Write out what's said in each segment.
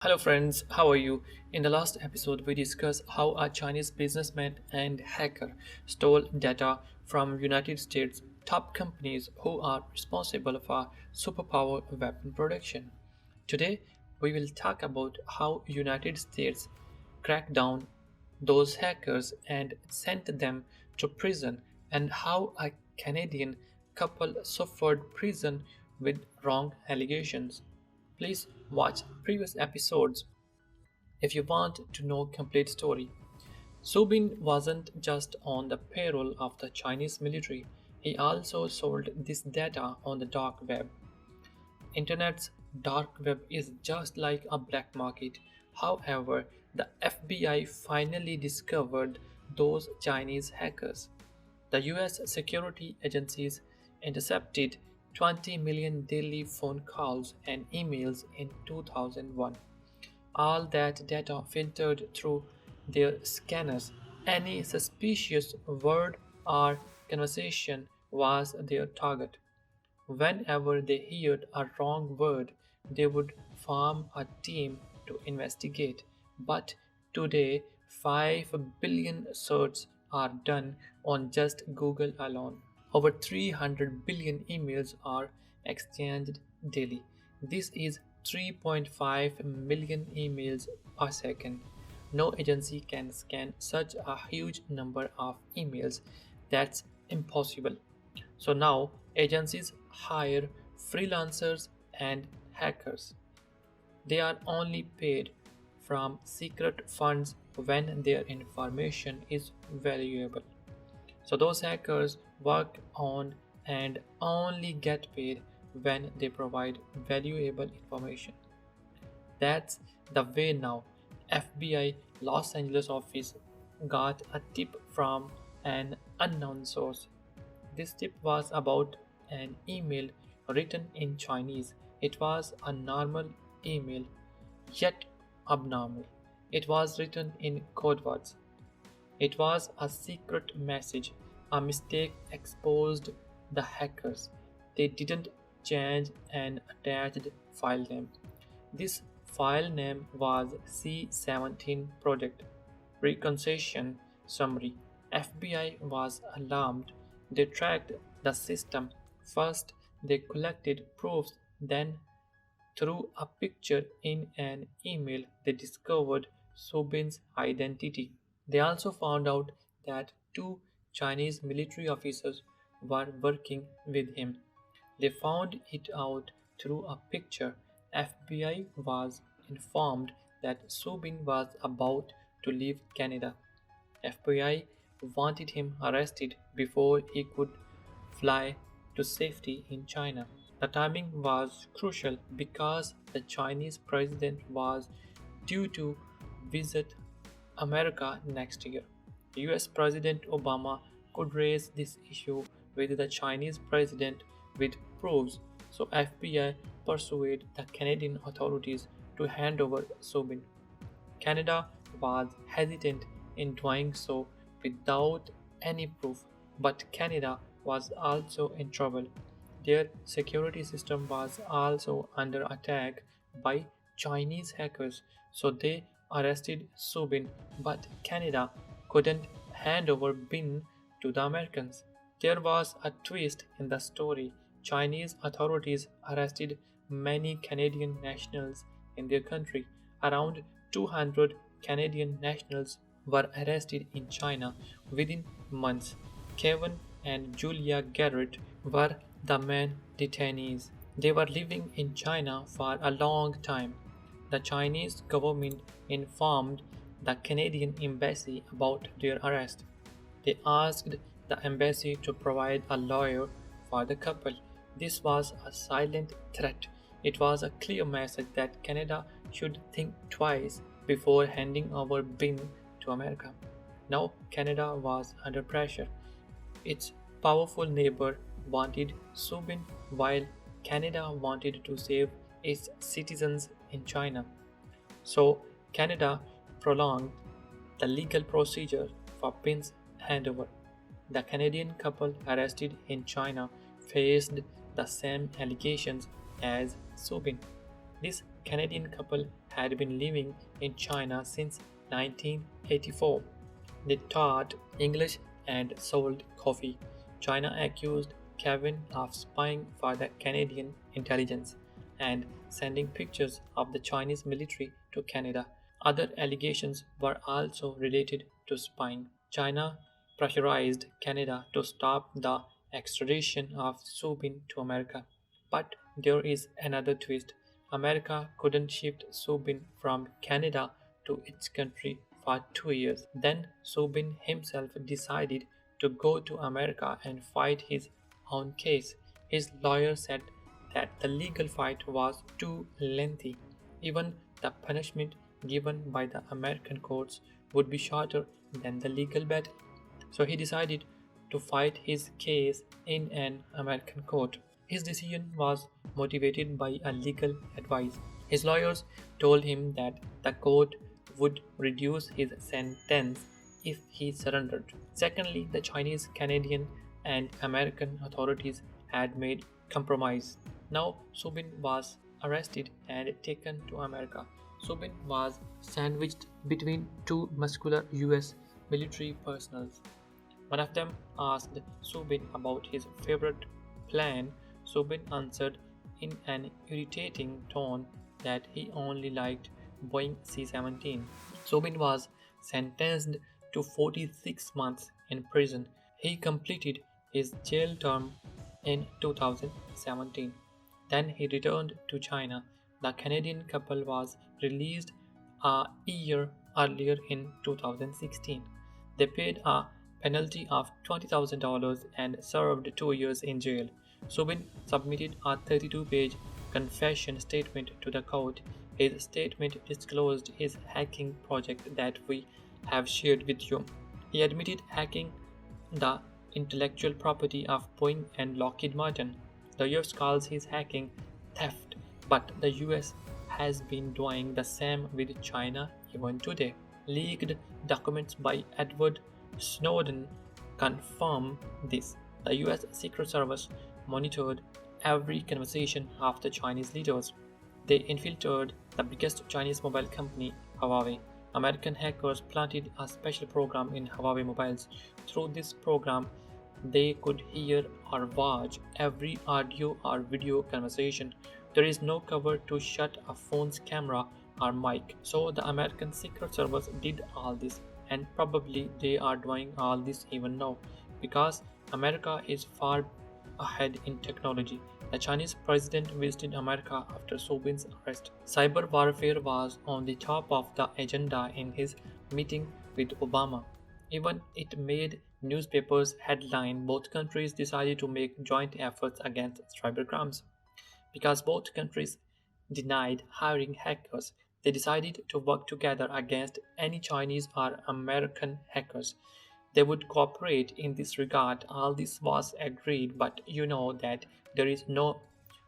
Hello friends, how are you? In the last episode, we discussed how a Chinese businessman and hacker stole data from United States top companies who are responsible for superpower weapon production. Today, we will talk about how United States cracked down those hackers and sent them to prison and how a Canadian couple suffered prison with wrong allegations. Please watch previous episodes if you want to know complete story. Subin wasn't just on the payroll of the Chinese military, he also sold this data on the dark web. Internet's dark web is just like a black market. However, the FBI finally discovered those Chinese hackers. The US security agencies intercepted 20 million daily phone calls and emails in 2001. All that data filtered through their scanners. Any suspicious word or conversation was their target. Whenever they heard a wrong word, they would form a team to investigate. But today, 5 billion searches are done on just Google alone. Over 300 billion emails are exchanged daily. This is 3.5 million emails per second. No agency can scan such a huge number of emails. That's impossible. So now agencies hire freelancers and hackers. They are only paid from secret funds when their information is valuable. So those hackers work on and only get paid when they provide valuable information. That's the way now. FBI Los Angeles office got a tip from an unknown source. This tip was about an email written in Chinese. It was a normal email, yet abnormal. It was written in code words. It was a secret message. A mistake exposed the hackers. They didn't change an attached file name. This file name was C17 Project Reconciliation Summary. FBI was alarmed. They tracked the system. First, they collected proofs, then, through a picture in an email, they discovered Sobin's identity. They also found out that two Chinese military officers were working with him. They found it out through a picture. FBI was informed that Subin was about to leave Canada. FBI wanted him arrested before he could fly to safety in China. The timing was crucial because the Chinese president was due to visit America next year. US President Obama could raise this issue with the Chinese president with proofs, so FBI persuaded the Canadian authorities to hand over Sobin. Canada was hesitant in doing so without any proof, but Canada was also in trouble. Their security system was also under attack by Chinese hackers, so they arrested Subin, but Canada couldn't hand over Bin to the Americans. There was a twist in the story. Chinese authorities arrested many Canadian nationals in their country. Around 200 Canadian nationals were arrested in China within months. Kevin and Julia Garratt were the main detainees. They were living in China for a long time. The Chinese government informed the Canadian embassy about their arrest. They asked the embassy to provide a lawyer for the couple. This was a silent threat. It was a clear message that Canada should think twice before handing over Bin to America. Now Canada was under pressure. Its powerful neighbor wanted Subin while Canada wanted to save its citizens in China. So Canada prolonged the legal procedure for Bin's handover. The Canadian couple arrested in China faced the same allegations as Subin. This Canadian couple had been living in China since 1984. They taught English and sold coffee. China accused Kevin of spying for the Canadian intelligence and sending pictures of the Chinese military to Canada. Other allegations were also related to spying. China pressurized Canada to stop the extradition of Subin to America. But there is another twist. America couldn't shift Subin from Canada to its country for 2 years. Then Subin himself decided to go to America and fight his own case. His lawyer said that the legal fight was too lengthy. Even the punishment given by the American courts would be shorter than the legal battle. So he decided to fight his case in an American court. His decision was motivated by a legal advice. His lawyers told him that the court would reduce his sentence if he surrendered. Secondly, the Chinese, Canadian, and American authorities had made compromise. Now Subin was arrested and taken to America. Subin was sandwiched between two muscular US military personnel. One of them asked Subin about his favorite plane. Subin answered in an irritating tone that he only liked Boeing C-17. Subin was sentenced to 46 months in prison. He completed his jail term in 2017. Then he returned to China. The Canadian couple was released a year earlier in 2016. They paid a penalty of $20,000 and served 2 years in jail. Subin submitted a 32-page confession statement to the court. His statement disclosed his hacking project that we have shared with you. He admitted hacking the intellectual property of Boeing and Lockheed Martin. The US calls his hacking theft, but the US has been doing the same with China even today. Leaked documents by Edward Snowden confirm this. The US Secret Service monitored every conversation of the Chinese leaders. They infiltrated the biggest Chinese mobile company, Huawei. American hackers planted a special program in Huawei mobiles. Through this program, they could hear or watch every audio or video conversation. There is no cover to shut a phone's camera or mic. So the American Secret Service did all this, and probably they are doing all this even now because America is far ahead in technology. The Chinese president visited America after Sobin's arrest. Cyber warfare was on the top of the agenda in his meeting with Obama. Even it made newspapers headline. Both countries decided to make joint efforts against cybercrimes. Because both countries denied hiring hackers, they decided to work together against any Chinese or American hackers. They would cooperate in this regard. All this was agreed, but you know that there is no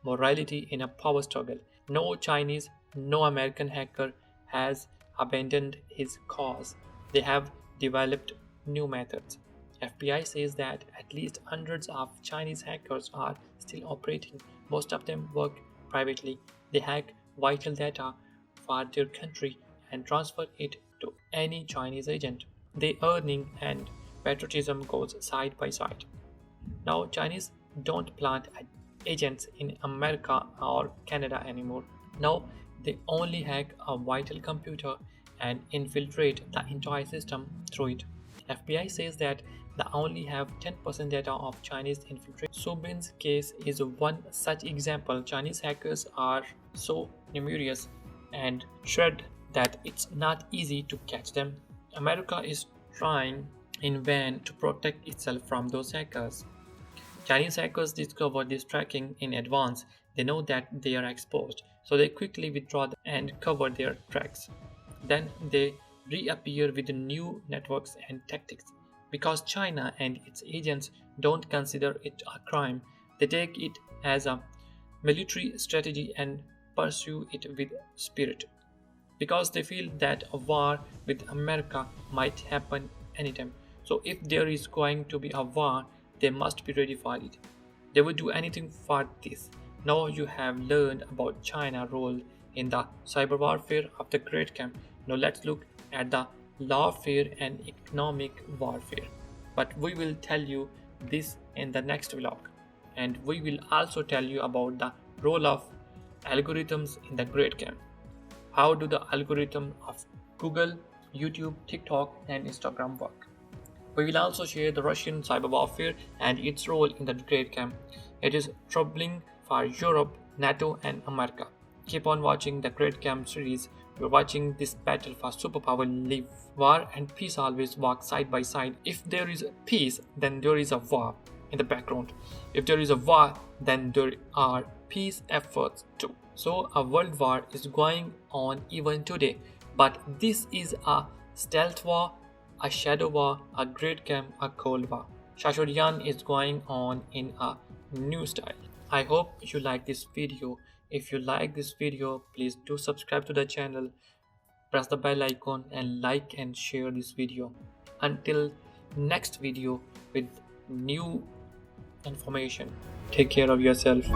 morality in a power struggle. No Chinese, no American hacker has abandoned his cause. They have developed new methods. FBI says that at least hundreds of Chinese hackers are still operating. Most of them work privately. They hack vital data for their country and transfer it to any Chinese agent. Their earning and patriotism goes side by side. Now Chinese don't plant agents in America or Canada anymore. Now they only hack a vital computer and infiltrate the entire system through it. FBI says that they only have 10% data of Chinese infiltration. Subin's case is one such example. Chinese hackers are so numerous and shrewd that it's not easy to catch them. America is trying in vain to protect itself from those hackers. Chinese hackers discover this tracking in advance. They know that they are exposed, so they quickly withdraw and cover their tracks. Then they reappear with new networks and tactics. Because China and its agents don't consider it a crime, they take it as a military strategy and pursue it with spirit. Because they feel that a war with America might happen anytime. So if there is going to be a war, they must be ready for it. They would do anything for this. Now you have learned about China's role in the cyber warfare of the Great Camp. Now let's look at the lawfare and economic warfare. But we will tell you this in the next vlog. And we will also tell you about the role of algorithms in the Great Camp. How do the algorithm of Google, YouTube, TikTok, and Instagram work? We will also share the Russian cyber warfare and its role in the Great Camp. It is troubling for Europe, NATO, and America. Keep on watching the Great Camp series. You're watching this battle for superpower live. War and peace always walk side by side. If there is peace, then there is a war in the background. If there is a war, then there are peace efforts too. So a world war is going on even today. But this is a stealth war, a shadow war, a great camp, a cold war. Shashodian is going on in a new style. I hope you like this video. If you like this video, please do subscribe to the channel, press the bell icon and like and share this video. Until next video with new information. Take care of yourself.